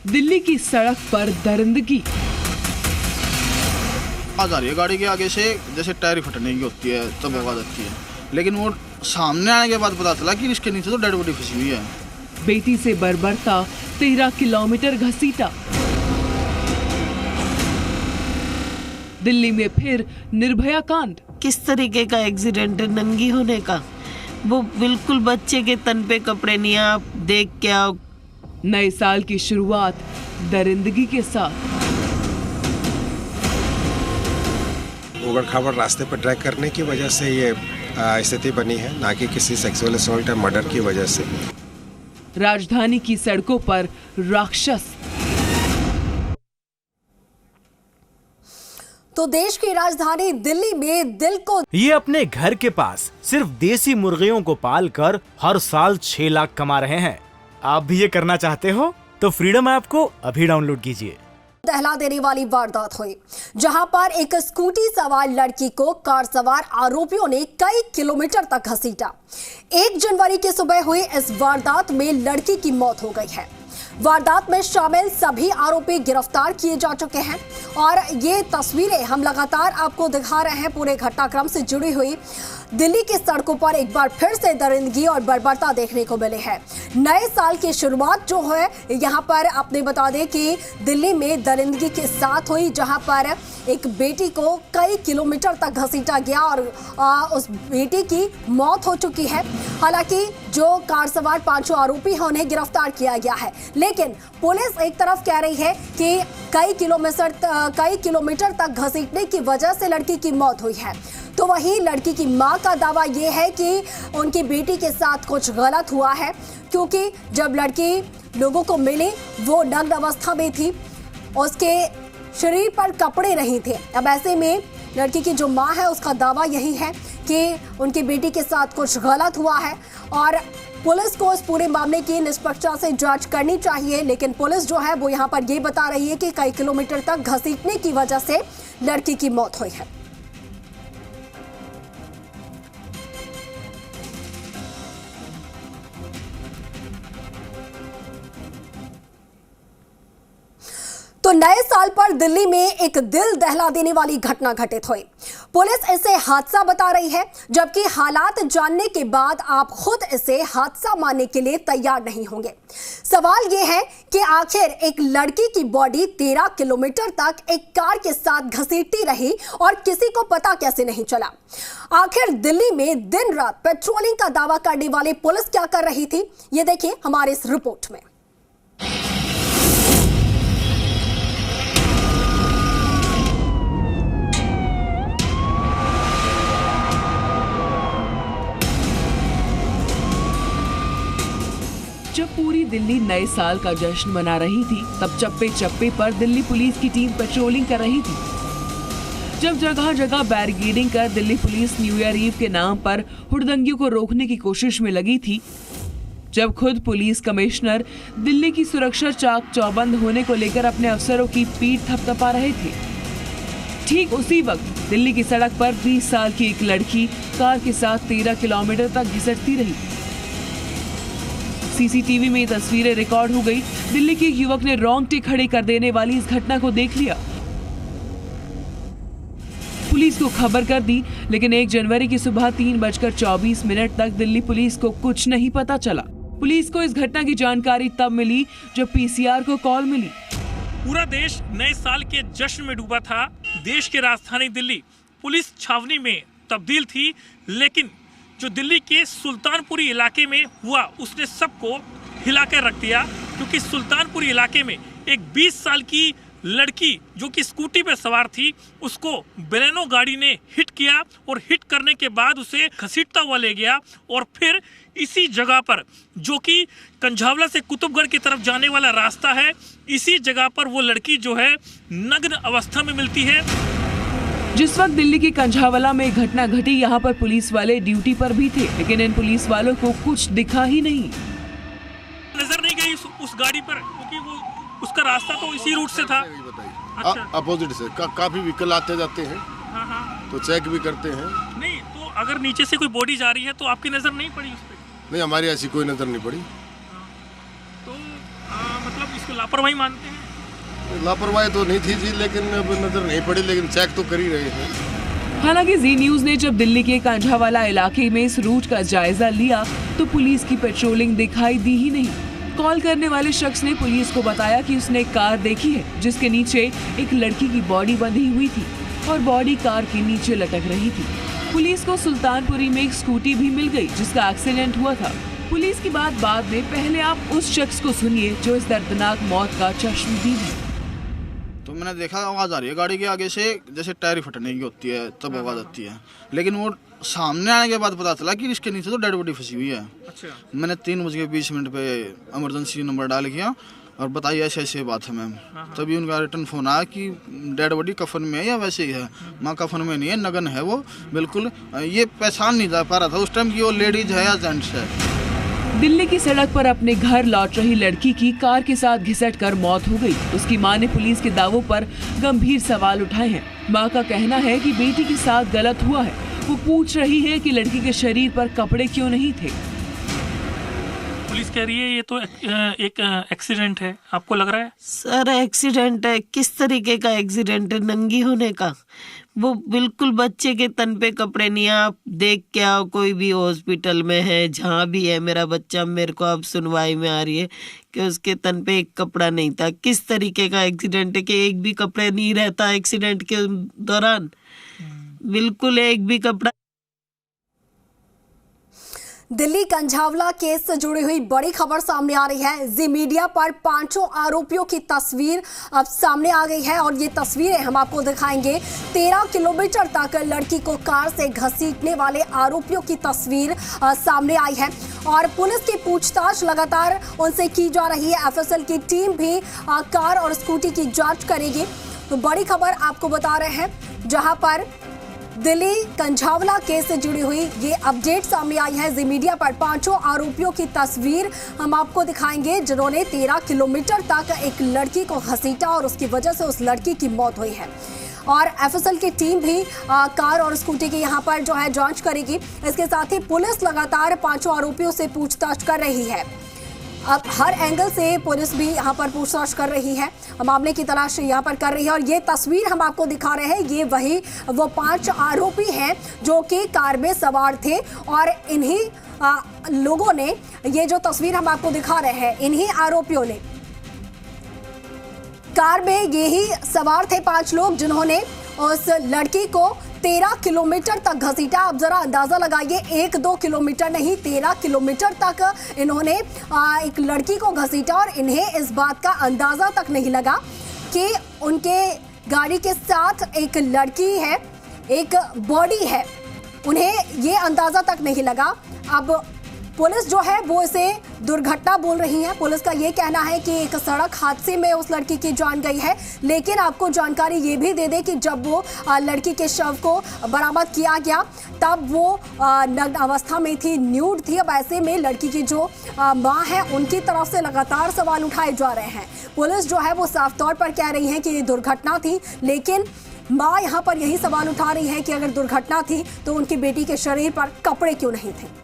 दिल्ली की सड़क पर दरिंदगी। आ जा रही है गाड़ी के आगे से, जैसे टायर फटने की होती है तब आवाज आती है, लेकिन वो सामने आने के बाद पता चला कि इसके नीचे तो डेड बॉडी फंसी हुई है। बेटी से बर्बरता, 13 किलोमीटर घसीटा। दिल्ली में फिर निर्भया कांड। किस तरीके का एक्सीडेंट है नंगी होने का, वो बिल्कुल बच्चे के तन पे कपड़े नहीं, आप देख के आओ। नए साल की शुरुआत दरिंदगी के साथ। उबड़ खाबड़ रास्ते पर ड्राइव करने की वजह से ये स्थिति बनी है, ना कि किसी सेक्सुअल असॉल्ट या मर्डर की वजह से। राजधानी की सड़कों पर राक्षस। तो देश की राजधानी दिल्ली में दिल को ये अपने घर के पास सिर्फ देसी मुर्गियों को पालकर हर साल 6 लाख कमा रहे हैं। आप भी ये करना चाहते हो तो फ्रीडम ऐप को अभी डाउनलोड कीजिए। दहला देने वाली वारदात हुई, जहां पर एक स्कूटी सवार लड़की को कार सवार आरोपियों ने कई किलोमीटर तक घसीटा। 1 जनवरी की सुबह हुई इस वारदात में लड़की की मौत हो गई है। वारदात में शामिल सभी आरोपी गिरफ्तार किए जा चुके हैं और ये तस्वीरें हम लगातार आपको दिखा रहे हैं पूरे घटनाक्रम से जुड़ी हुई। दिल्ली की सड़कों पर एक बार फिर से दरिंदगी और बर्बरता देखने को मिले हैं। नए साल की शुरुआत जो है यहाँ पर आपने बता दें कि दिल्ली में दरिंदगी के साथ हुई, जहाँ पर एक बेटी को कई किलोमीटर तक घसीटा गया और उस बेटी की मौत हो चुकी है। हालांकि जो कार सवार 5 आरोपी हैं उन्हें गिरफ्तार किया गया है, लेकिन पुलिस एक तरफ कह रही है कि कई किलोमीटर तक घसीटने की वजह से लड़की की मौत हुई है। तो वहीं लड़की की मां का दावा यह है कि उनकी बेटी के साथ कुछ गलत हुआ है, क्योंकि जब लड़की लोगों को मिली वो नग्न अवस्था में थी, उसके शरीर पर कपड़े नहीं थे। अब ऐसे में लड़की की जो मां है उसका दावा यही है कि उनकी बेटी के साथ कुछ गलत हुआ है और पुलिस को इस पूरे मामले की निष्पक्षता से जांच करनी चाहिए। लेकिन पुलिस जो है वो यहाँ पर ये बता रही है कि कई किलोमीटर तक घसीटने की वजह से लड़की की मौत हुई है। तो नए साल पर दिल्ली में एक दिल दहला देने वाली घटना घटित हुई। पुलिस इसे हादसा बता रही है, जबकि हालात जानने के बाद आप खुद इसे हादसा मानने के लिए तैयार नहीं होंगे। सवाल यह है कि आखिर एक लड़की की बॉडी 13 किलोमीटर तक एक कार के साथ घसीटती रही और किसी को पता कैसे नहीं चला। आखिर दिल्ली में दिन रात पेट्रोलिंग का दावा करने वाली पुलिस क्या कर रही थी, ये देखिए हमारे इस रिपोर्ट में। जब पूरी दिल्ली नए साल का जश्न मना रही थी, तब चप्पे चप्पे पर दिल्ली पुलिस की टीम पेट्रोलिंग कर रही थी। जब जगह जगह बैरिकेडिंग कर Delhi police new year eve के नाम पर हुड़दंगियों को रोकने की कोशिश में लगी थी, जब खुद पुलिस कमिश्नर दिल्ली की सुरक्षा चाक चौबंद होने को लेकर अपने अफसरों की पीठ थपथपा रहे थे, ठीक उसी वक्त दिल्ली की सड़क पर 20 साल की एक लड़की कार के साथ 13 किलोमीटर तक घिसटती रही। सीसीटीवी में ये तस्वीरें रिकॉर्ड हो गई। दिल्ली के एक युवक ने रोंगटे खड़े कर देने वाली इस घटना को देख लिया, पुलिस को खबर कर दी, लेकिन 1 जनवरी की सुबह 3:24 तक दिल्ली पुलिस को कुछ नहीं पता चला। पुलिस को इस घटना की जानकारी तब मिली जब पीसीआर को कॉल मिली। पूरा देश नए साल के जश्न में डूबा था। देश की राजधानी दिल्ली पुलिस छावनी में तब्दील थी, लेकिन जो दिल्ली के सुल्तानपुरी इलाके में हुआ उसने सबको हिला कर रख दिया, क्योंकि सुल्तानपुरी इलाके में एक 20 साल की लड़की जो कि स्कूटी पर सवार थी, उसको बेलेनो गाड़ी ने हिट किया और हिट करने के बाद उसे घसीटता हुआ ले गया और फिर इसी जगह पर, जो कि कंझावला से कुतुबगढ़ की तरफ जाने वाला रास्ता है, इसी जगह पर वो लड़की जो है नग्न अवस्था में मिलती है। जिस वक्त दिल्ली की कंझावला में घटना घटी, यहाँ पर पुलिस वाले ड्यूटी पर भी थे, लेकिन इन पुलिस वालों को कुछ दिखा ही नहीं, नजर नहीं गई उस गाड़ी पर, क्योंकि वो उसका रास्ता तो इसी रूट से था। अच्छा। अपोजिट से काफी व्हीकल आते जाते हैं। हाँ। तो चेक भी करते हैं। नहीं तो अगर नीचे से कोई बॉडी जा रही है तो आपकी नजर नहीं पड़ी उस पर? नहीं, हमारी ऐसी कोई नजर नहीं पड़ी। तो मतलब इसको लापरवाही मानते हैं? लापरवाही तो नहीं थी जी, लेकिन अब नजर नहीं पड़ी, लेकिन चेक तो कर ही रहे हैं। हालांकि जी न्यूज ने जब दिल्ली के कांझावाला इलाके में इस रूट का जायजा लिया तो पुलिस की पेट्रोलिंग दिखाई दी ही नहीं। कॉल करने वाले शख्स ने पुलिस को बताया कि उसने एक कार देखी है जिसके नीचे एक लड़की की बॉडी बंधी हुई थी और बॉडी कार के नीचे लटक रही थी। पुलिस को सुल्तानपुरी में एक स्कूटी भी मिल गई जिसका एक्सीडेंट हुआ था। पुलिस की बात बाद में, पहले आप उस शख्स को सुनिए जो इस दर्दनाक मौत का चश्मदीद है। तो मैंने देखा आवाज़ आ रही है गाड़ी के आगे से, जैसे टायर फटने की होती है तब आवाज़ आती है, लेकिन वो सामने आने के बाद पता चला कि इसके नीचे तो डेड बॉडी फंसी हुई है। अच्छा। मैंने 3:20 पे इमरजेंसी नंबर डाल किया और बताइए ऐसे ऐसे बात है मैम। तभी उनका रिटर्न फ़ोन आया कि डेड बॉडी कफन में है या वैसे ही है। माँ कफन में नहीं है, नगन है वो बिल्कुल। ये पहचान नहीं जा पा रहा था उस टाइम की वो लेडीज है या जेंट्स है। दिल्ली की सड़क पर अपने घर लौट रही लड़की की कार के साथ घिसटकर मौत हो गई। उसकी मां ने पुलिस के दावों पर गंभीर सवाल उठाए हैं। मां का कहना है कि बेटी के साथ गलत हुआ है। वो पूछ रही है कि लड़की के शरीर पर कपड़े क्यों नहीं थे। पुलिस कह रही है ये तो एक एक्सीडेंट है, आपको लग रहा है? सर एक्सीडेंट है, किस तरीके का एक्सीडेंट है? नंगी होने का। वो बिल्कुल बच्चे के तन पे कपड़े नहीं है। आप देख के आओ, कोई भी हॉस्पिटल में है, जहाँ भी है मेरा बच्चा, मेरे को अब सुनवाई में आ रही है कि उसके तन पे एक कपड़ा नहीं था। किस तरीके का एक्सीडेंट है कि एक भी कपड़े नहीं रहता एक्सीडेंट के दौरान? बिल्कुल एक भी कपड़ा। दिल्ली कंझावला केस से जुड़ी हुई बड़ी खबर सामने आ रही है। जी मीडिया पर 5 आरोपियों की तस्वीर अब सामने आ गई है और ये तस्वीरें हम आपको दिखाएंगे। 13 किलोमीटर तक लड़की को कार से घसीटने वाले आरोपियों की तस्वीर सामने आई है और पुलिस की पूछताछ लगातार उनसे की जा रही है। एफएसएल की टीम भी कार और स्कूटी की जांच करेगी। तो बड़ी खबर आपको बता रहे हैं, जहां पर दिल्ली कंझावला केस से जुड़ी हुई ये अपडेट सामने आई है। जी मीडिया पर 5 आरोपियों की तस्वीर हम आपको दिखाएंगे जिन्होंने 13 किलोमीटर तक एक लड़की को घसीटा और उसकी वजह से उस लड़की की मौत हुई है। और एफएसएल की टीम भी कार और स्कूटी की यहाँ पर जो है जांच करेगी। इसके साथ ही पुलिस लगातार 5 आरोपियों से पूछताछ कर रही है। अब हर एंगल से पुलिस भी यहाँ पर पूछताछ कर रही है, मामले की तलाश यहाँ पर कर रही है। और ये तस्वीर हम आपको दिखा रहे हैं, ये वो 5 आरोपी हैं जो कि कार में सवार थे और इन्हीं लोगों ने, ये जो तस्वीर हम आपको दिखा रहे हैं, इन्हीं आरोपियों ने कार में यही सवार थे 5 लोग जिन्होंने उस लड़की को 13 किलोमीटर तक घसीटा। अब जरा अंदाजा लगाइए, 1-2 किलोमीटर नहीं, 13 किलोमीटर तक इन्होंने एक लड़की को घसीटा और इन्हें इस बात का अंदाजा तक नहीं लगा कि उनके गाड़ी के साथ एक लड़की है, एक बॉडी है। उन्हें ये अंदाजा तक नहीं लगा। अब पुलिस जो है वो इसे दुर्घटना बोल रही है। पुलिस का ये कहना है कि एक सड़क हादसे में उस लड़की की जान गई है। लेकिन आपको जानकारी ये भी दे दे कि जब वो लड़की के शव को बरामद किया गया तब वो नग्न अवस्था में थी, न्यूड थी। अब ऐसे में लड़की की जो माँ है उनकी तरफ से लगातार सवाल उठाए जा रहे हैं। पुलिस जो है वो साफ तौर पर कह रही है कि ये दुर्घटना थी, लेकिन माँ यहाँ पर यही सवाल उठा रही है कि अगर दुर्घटना थी तो उनकी बेटी के शरीर पर कपड़े क्यों नहीं थे।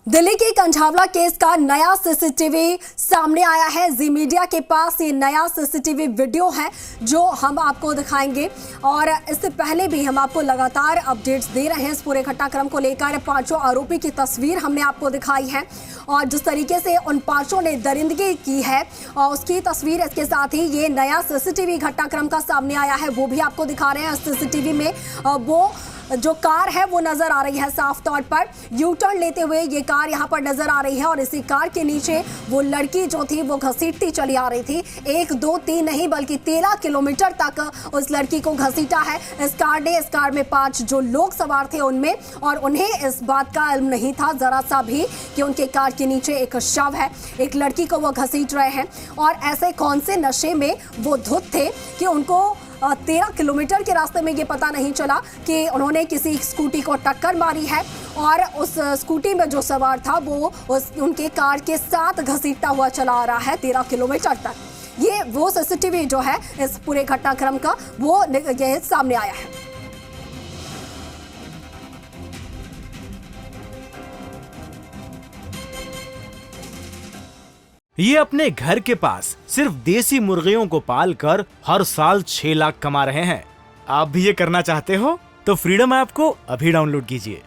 दिल्ली के कंझावला केस का नया सीसीटीवी सामने आया है। जी मीडिया के पास ये नया सीसीटीवी वीडियो है जो हम आपको दिखाएंगे और इससे पहले भी हम आपको लगातार अपडेट्स दे रहे हैं इस पूरे घटनाक्रम को लेकर। 5 आरोपी की तस्वीर हमने आपको दिखाई है और जिस तरीके से उन 5 ने दरिंदगी की है उसकी तस्वीर, इसके साथ ही ये नया सीसीटीवी घटनाक्रम का सामने आया है वो भी आपको दिखा रहे हैं। सीसीटीवी में वो जो कार है वो नजर आ रही है, साफ तौर पर यू टर्न लेते हुए ये कार यहाँ पर नजर आ रही है और इसी कार के नीचे वो लड़की जो थी वो घसीटती चली आ रही थी। 1, 2, 3 नहीं बल्कि 13 किलोमीटर तक उस लड़की को घसीटा है इस कार ने। इस कार में 5 जो लोग सवार थे उनमें, और उन्हें इस बात का इल्म नहीं था जरा सा भी कि उनके कार के नीचे एक शव है, एक लड़की को वो घसीट रहे हैं। और ऐसे कौन से नशे में वो धुत थे कि उनको 13 किलोमीटर के रास्ते में ये पता नहीं चला कि उन्होंने किसी स्कूटी को टक्कर मारी है और उस स्कूटी में जो सवार था वो उनके कार के साथ घसीटता हुआ चला आ रहा है 13 किलोमीटर तक। ये वो सीसीटीवी जो है इस पूरे घटनाक्रम का वो ये सामने आया है। ये अपने घर के पास सिर्फ देसी मुर्गियों को पालकर हर साल 6 लाख कमा रहे हैं। आप भी ये करना चाहते हो तो फ्रीडम ऐप को अभी डाउनलोड कीजिए।